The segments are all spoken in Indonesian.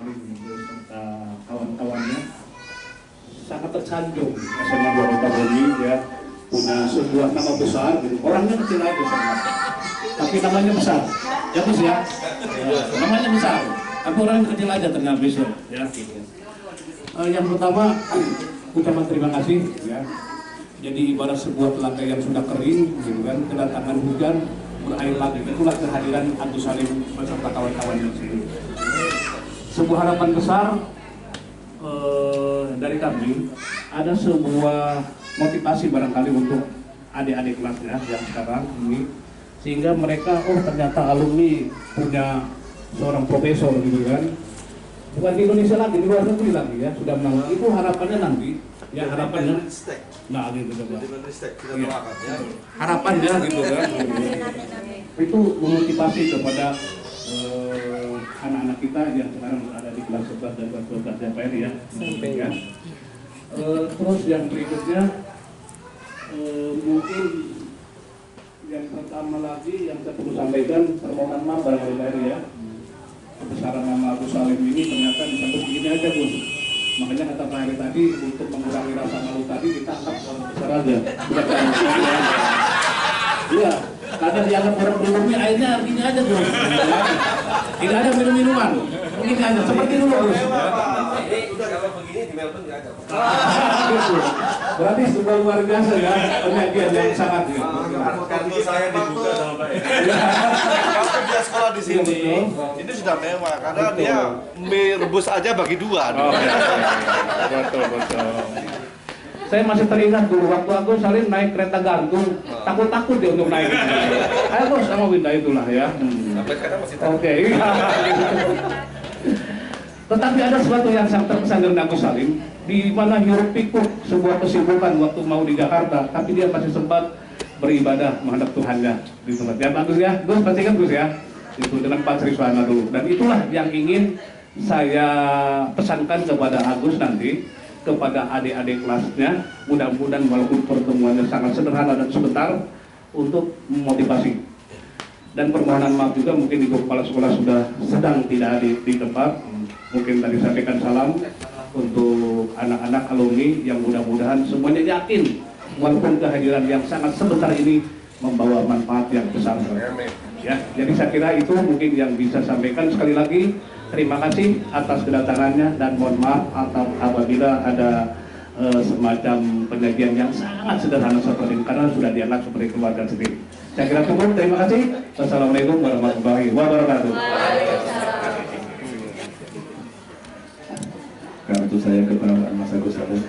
Salim beserta kawan-kawannya sangat tersanjung SMA 2 Kota Bumi ya, punya sebuah nama besar gitu. Orangnya kecil aja sebenarnya, tapi namanya besar ya Gus ya, namanya besar tapi orangnya kecil aja ternyata besar ya. Yang pertama ucapan terima kasih ya. Jadi ibarat sebuah telaga yang sudah kering, gitu kan, kedatangan hujan berair lagi. Itulah kehadiran Agus Salim beserta kawan-kawan di sini. Sebuah harapan besar dari kami, ada sebuah motivasi barangkali untuk adik-adik kelasnya yang sekarang ini, sehingga mereka ternyata alumni punya seorang profesor gitu kan. Bukan di Indonesia lagi, di luar negeri lagi ya, sudah menang. Itu harapannya nanti. Ya harapannya, nah gitu coba. Ya. Harapannya gitu kan. Itu memotivasi kepada anak-anak kita yang sekarang ada di kelas 11 dan kelas 12 DPR ya. Ya. Terus yang berikutnya mungkin yang pertama lagi yang saya perlu sampaikan permohonan maaf barangkali ya. Kebesaran nama Agus Salim ini ternyata disambut begini aja Gus. Makanya kata Pak Heri tadi, untuk mengurangi rasa malu tadi kita anggap orang besar aja. Iya, karena dianggap orang pribumi airnya gini aja Gus. Tidak ada minum-minuman. Ini aja seperti dulu Gus. Ini kalau begini di Melbourne nggak ada. Gitu. Berarti sebuah luar biasa ya, penyajian yang sangat ya. Kartu saya dibuka sama Pak Heri. Waktu dia sekolah di sini, ini sudah mewah karena dia mie rebus aja bagi dua. Betul. Saya masih teringat dulu waktu aku Salim naik kereta gantung, takut dia untuk naik. Ayo Bos, sama Winda itulah ya. Sampai sekarang masih tahu. Oke. Tetapi ada sesuatu yang sangat terkesan dari Agus Salim, di mana hiruk pikuk sebuah kesibukan waktu mau di Jakarta, tapi dia masih sempat beribadah menghadap Tuhannya di tempat. Ya bagus ya, Gus pasti kan Gus ya. Itu dengan Pak Sri Suwana dulu. Dan itulah yang ingin saya pesankan kepada Agus nanti, kepada adik-adik kelasnya. Mudah-mudahan walaupun pertemuannya sangat sederhana dan sebentar, untuk memotivasi. Dan permohonan maaf juga mungkin Ibu Kepala Sekolah sudah sedang tidak ada di tempat. Mungkin tadi sampaikan salam untuk anak-anak alumni yang mudah-mudahan semuanya yakin walaupun kehadiran yang sangat sebentar ini membawa manfaat yang besar. Ya, jadi saya kira itu mungkin yang bisa sampaikan. Sekali lagi terima kasih atas kedatangannya dan mohon maaf apabila ada semacam penyajian yang sangat sederhana seperti ini karena sudah dianggap seperti keluarga sendiri. Saya kira cukup. Terima kasih. Wassalamualaikum warahmatullahi wabarakatuh. Kartu saya kepada Mas Agus Salim.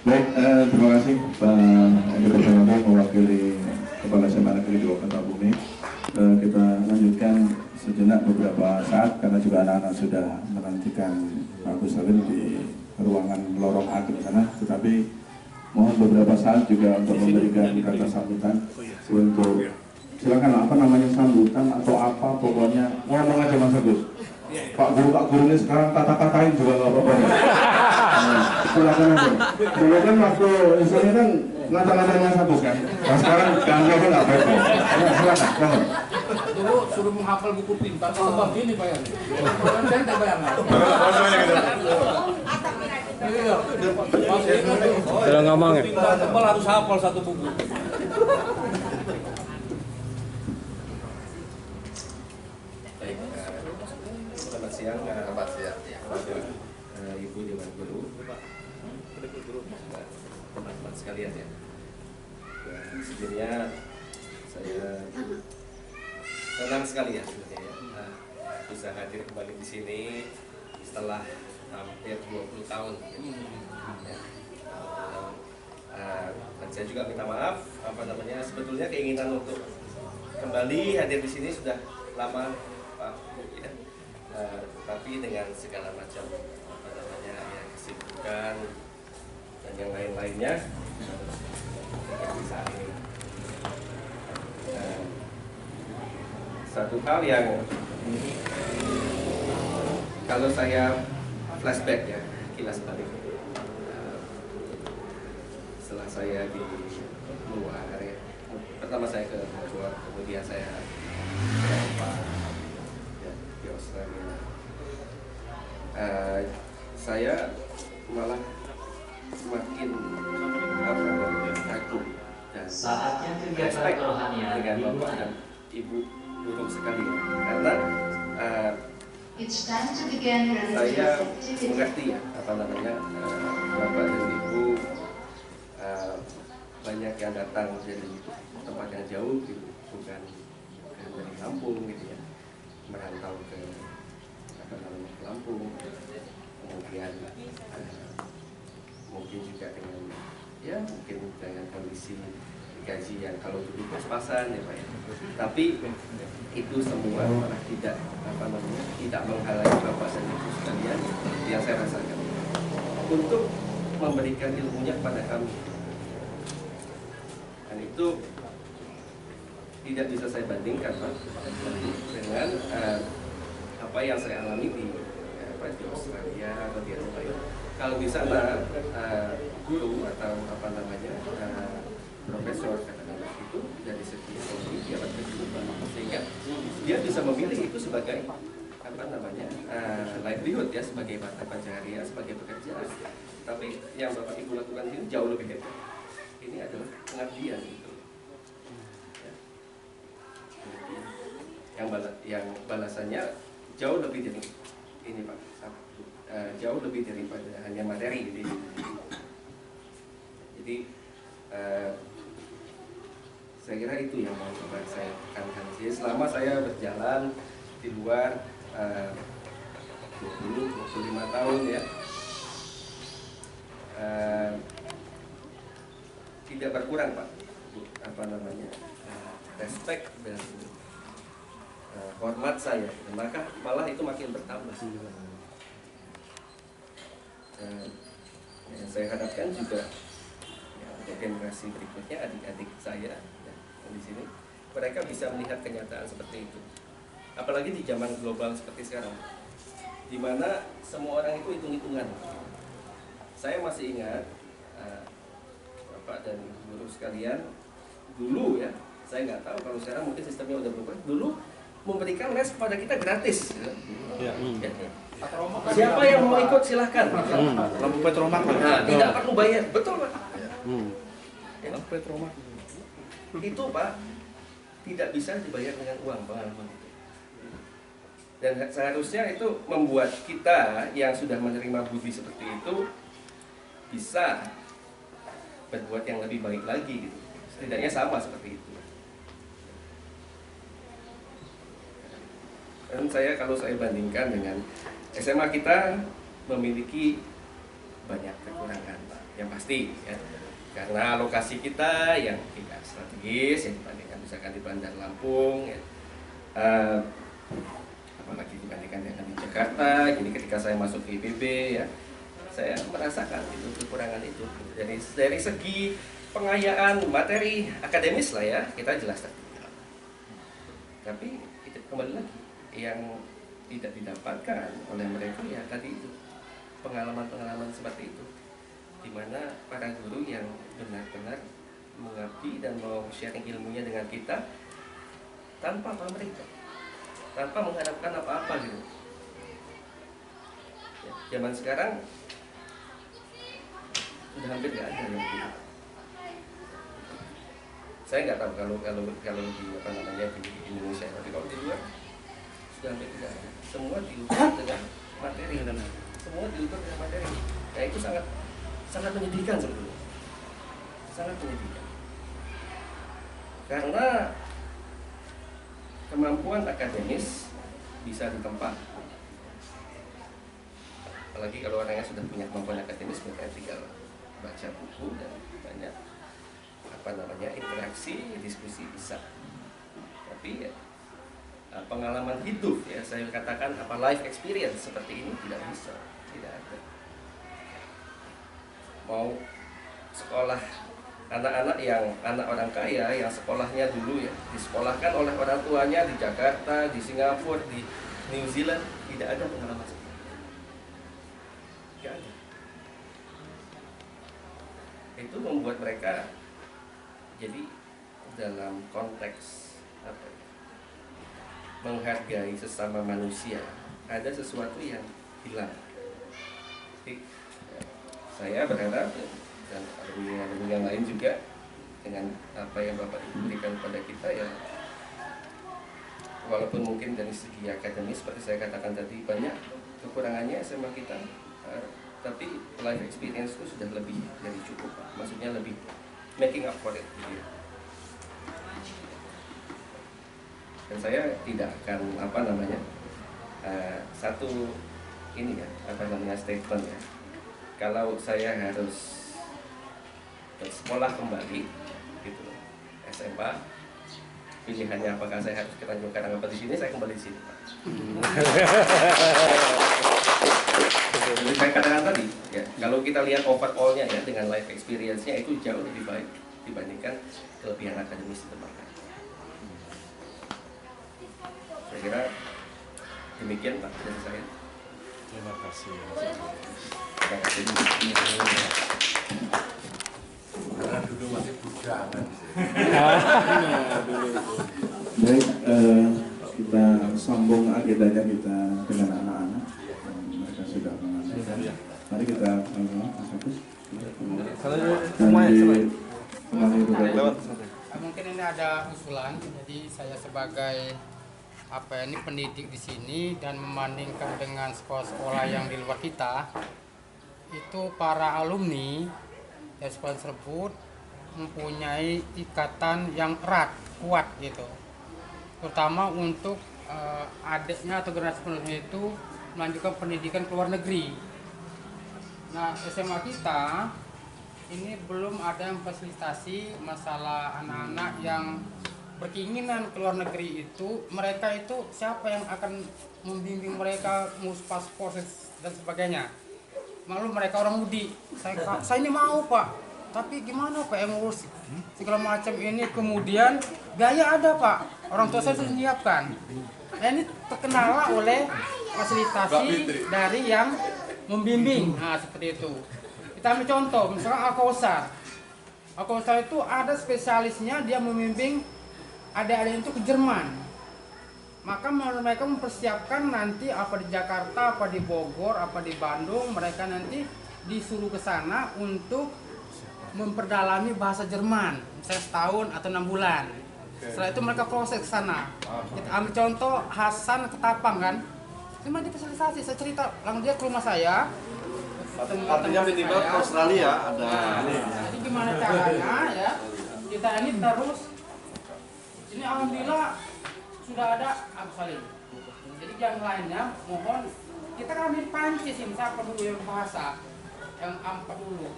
Baik, terima kasih Pak Edi Persanado mewakili Kepala SMA Negeri 2 Kota Bumi. Kita lanjutkan sejenak beberapa saat karena juga anak-anak sudah menantikan Pak Agus Salim di ruangan lorong A di sana. Tetapi mohon beberapa saat juga untuk memberikan kata sambutan untuk silakan apa namanya sambutan atau apa pokoknya ngomong aja Mas Agus. Pak Guru ini sekarang kata-katain juga nggak apa-apa. Silakan aja. Dulu kan waktu istilahnya kan ngata-ngatain Mas Agus kan. Nah sekarang ganggu aja nggak apa-apa. Silakan. Dulu suruh menghafal buku pintar, sebab gini Pak Yan. Saya tak bayang. Sudah ngomong ya? Pintar tebal harus hafal satu buku. Selamat siang, Ibu Dewan Guru, teman-teman sekalian ya. Sebenarnya saya senang sekali ya sebenarnya ya, bisa hadir kembali di sini setelah hampir 20 tahun. Ya. Dan saya juga minta maaf, sebetulnya keinginan untuk kembali hadir di sini sudah lama Pak. Ya. Tapi dengan segala macam ya, kesibukan dan yang lain-lainnya bisa ini. Satu hal yang kalau saya flashback ya, kilas balik setelah saya di luar ya, pertama saya ke Bogor, kemudian saya ke Eropa ya, di Australia saya malah semakin kagum dan Saatnya kegiatan respect kerohanian dengan bapak dimulai. dan ibu guru sekalian, karena It's time to begin saya religious activity. mengerti ya apa namanya bapak dan ibu banyak yang datang dari tempat yang jauh gitu, bukan dari Lampung gitu ya, merantau ke apa namanya ke Lampung, kemudian mungkin juga dengan ya mungkin dengan kondisi gaji yang kalau dulu pas-pasan ya Pak ya, tapi itu semua malah tidak apa namanya tidak menghalangi bapak dan ibu sekalian yang saya rasakan untuk memberikan ilmunya kepada kami, dan itu tidak bisa saya bandingkan Pak dengan apa yang saya alami di di Australia atau di Eropa. Kalau di sana guru atau apa namanya profesor katakanlah itu dari segi ekonomi dia dapat kehidupan, sehingga dia bisa memilih itu sebagai apa namanya livelihood ya, sebagai mata pencaharian, sebagai pekerjaan. Tapi yang bapak ibu lakukan ini jauh lebih hebat. Ini adalah pengabdian itu. Ya. Yang balasannya jauh lebih dari ini Pak, jauh lebih daripada hanya materi. Jadi saya kira itu yang mau coba saya tekankan. Jadi selama saya berjalan di luar 20-25 tahun ya, tidak berkurang Pak apa namanya respect dan hormat saya, maka malah itu makin bertambah. Yang saya harapkan juga ya, untuk generasi berikutnya, adik-adik saya ya, di sini, mereka bisa melihat kenyataan seperti itu. Apalagi di zaman global seperti sekarang, di mana semua orang itu hitung-hitungan. Saya masih ingat Bapak dan Ibu guru sekalian, dulu ya, saya nggak tahu kalau sekarang mungkin sistemnya udah berubah. Dulu memberikan les kepada kita gratis. Ya. Siapa yang mau ikut silahkan. Lampu petromak. Nah, tidak perlu bayar, betul Pak. Lampu petromak. Itu Pak tidak bisa dibayar dengan uang pengalaman itu. Dan seharusnya itu membuat kita yang sudah menerima budi seperti itu bisa berbuat yang lebih baik lagi gitu. Setidaknya sama seperti itu. Dan kalau saya bandingkan dengan SMA kita memiliki banyak kekurangan Pak, yang pasti ya. Karena lokasi kita yang tidak strategis, yang dibandingkan misalkan di Bandar Lampung ya. Apalagi dibandingkan dengan di Jakarta. Jadi ketika saya masuk ke IPB ya, saya merasakan itu kekurangan itu. Dari segi pengayaan materi akademis lah ya, kita jelas tertinggal. Tapi itu kembali lagi yang tidak didapatkan oleh mereka ya tadi itu pengalaman-pengalaman seperti itu, di mana para guru yang benar-benar mengabdi dan mau sharing ilmunya dengan kita tanpa pamrih, tanpa mengharapkan apa-apa gitu. Ya, zaman sekarang sudah hampir nggak ada yang gitu. Saya nggak tahu kalau di apa namanya di Indonesia, tapi kalau di luar sudah hampir tidak ada. Semua diukur dengan materi, semua diukur dengan materi. Nah itu sangat menyedihkan sebetulnya, sangat menyedihkan. Karena kemampuan akademis bisa ditempa, apalagi kalau orangnya sudah punya kemampuan akademis, mereka tinggal baca buku dan banyak apa namanya interaksi, diskusi bisa. Tapi ya, pengalaman hidup ya saya katakan apa life experience seperti ini tidak bisa, tidak ada. Mau sekolah anak-anak yang anak orang kaya yang sekolahnya dulu ya disekolahkan oleh orang tuanya di Jakarta, di Singapura, di New Zealand, tidak ada pengalaman seperti itu. Tidak ada. Itu membuat mereka jadi dalam konteks apa ya, menghargai sesama manusia ada sesuatu yang hilang. politik. Saya berharap dan alumni yang lain juga dengan apa yang Bapak berikan kepada kita ya, walaupun mungkin dari segi akademis seperti saya katakan tadi banyak kekurangannya SMA kita, tapi life experience itu sudah lebih dari cukup, Pak. Maksudnya lebih making up for it gitu ya. Dan saya tidak akan satu ini ya statement ya, kalau saya harus bersekolah kembali gitu SMA, pilihannya apakah saya harus ke Tanjung Karang apa di sini, saya kembali di sini, Pak. Jadi saya katakan tadi ya, kalau kita lihat overall-nya ya dengan life experience-nya itu jauh lebih baik dibandingkan kelebihan akademis di tempat lain. Saya kira demikian Pak dari saya. Terima kasih. Terima kasih. Karena dulu masih bujangan. Baik, kita sambung agendanya kita dengan anak-anak. Mereka sudah mengajukan. Mari kita Mas Agus. Mungkin ini ada usulan, jadi saya sebagai ini pendidik di sini dan membandingkan dengan sekolah-sekolah yang di luar kita, itu para alumni dari sekolah tersebut mempunyai ikatan yang erat, kuat gitu. Terutama untuk adiknya atau generasi penerusnya itu melanjutkan pendidikan ke luar negeri. Nah, SMA kita ini belum ada yang fasilitasi masalah anak-anak yang berkeinginan ke luar negeri itu. Mereka itu siapa yang akan membimbing mereka, ngurus paspor dan sebagainya. Malu mereka orang mudik. Saya ini mau Pak, tapi gimana Pak yang ngurus segala macam ini, kemudian biaya ada Pak, orang tua saya sudah menyiapkan. Nah, ini terkendala oleh fasilitasi dari yang membimbing. Nah, seperti itu. Kita ambil contoh, misalkan Al-Kausar. Al-Kausar itu ada spesialisnya, dia membimbing adik-adik itu ke Jerman. Maka mereka mempersiapkan nanti apa di Jakarta, apa di Bogor, apa di Bandung, mereka nanti disuruh ke sana untuk memperdalami bahasa Jerman, misalnya setahun atau 6 bulan. Setelah itu mereka proses ke sana. Kita ambil contoh Hasan Ketapang kan, cuma difasilitasi. Saya cerita, langsung dia ke rumah saya. Artinya minimal ke Australia ada. Jadi gimana caranya ya? Kita ini terus. Ini alhamdulillah sudah ada Abu Salim. Jadi yang lainnya mohon kita kan ambil Prancis ini, siapa dulu yang bahasa yang ampat dulu.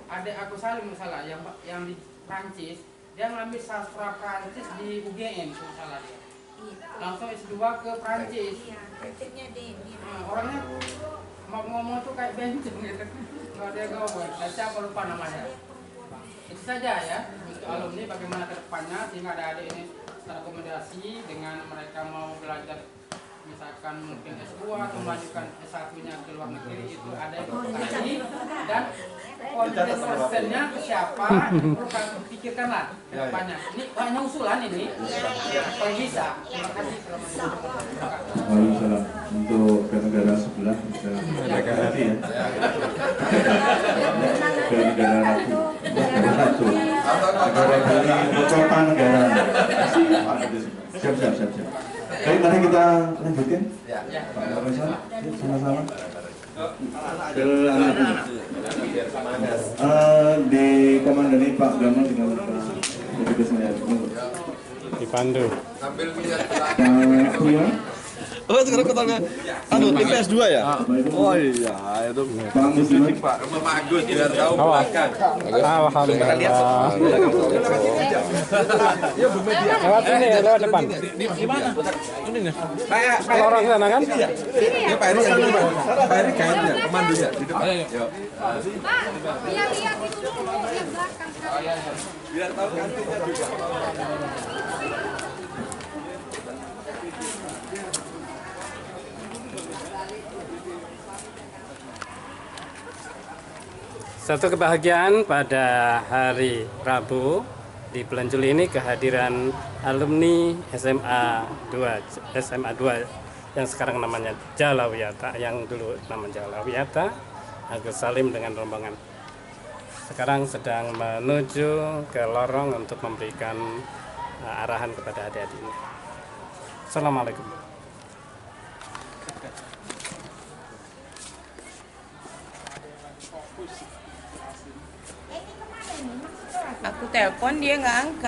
Ada Abu Salim misalnya yang di Prancis, dia ngambil sastra Prancis di UGM misalnya dia. Langsung S2 ke Prancis. Orangnya mau ngomong tuh kayak bencong gitu. Nggak ada gawat. Dan siapa lupa namanya. Itu saja ya untuk alumni bagaimana ke depannya sehingga ada adik ini terakomodasi dengan mereka mau belajar misalkan mungkin S2 atau melanjutkan S1-nya ke luar negeri, itu ada yang terkait dan kualitas persennya ke siapa perlu kalian pikirkanlah ke depannya. Ini hanya usulan ini kalau bisa. Terima kasih. Waalaikumsalam. Untuk ke negara sebelah bisa hati ya. Ke negara ratu. Negara Bali, kota negara. Siap. Baik, mari kita lanjutkan. Pak Profesor, sama-sama. Ke anak-anak. Dikomandani Pak Gamal dengan Pak Deputi Senior. Dipandu. Pak Pia. Oh, sekarang ketanya IPS 2 ya? Oh iya, itu Pak Muslimin. Pak, sama Pak Agus biar tahu belakang. Alhamdulillah. Lewat sini ya, lewat depan. Di mana? Ini nih. Lorong sana kan? Ya Pak Eri yang dulu. Pak Eri guide-nya, pemandunya di depan. Yuk. Pak, biar lihat itu dulu yang belakang. Biar tahu kantinnya juga. Satu kebahagiaan pada hari Rabu di bulan Juli ini kehadiran alumni SMA 2 yang sekarang namanya Jalawiyata, yang dulu nama Jalawiyata, Agus Salim dengan rombongan. Sekarang sedang menuju ke lorong untuk memberikan arahan kepada adik-adiknya. Assalamualaikum. Aku telepon dia nggak angkat.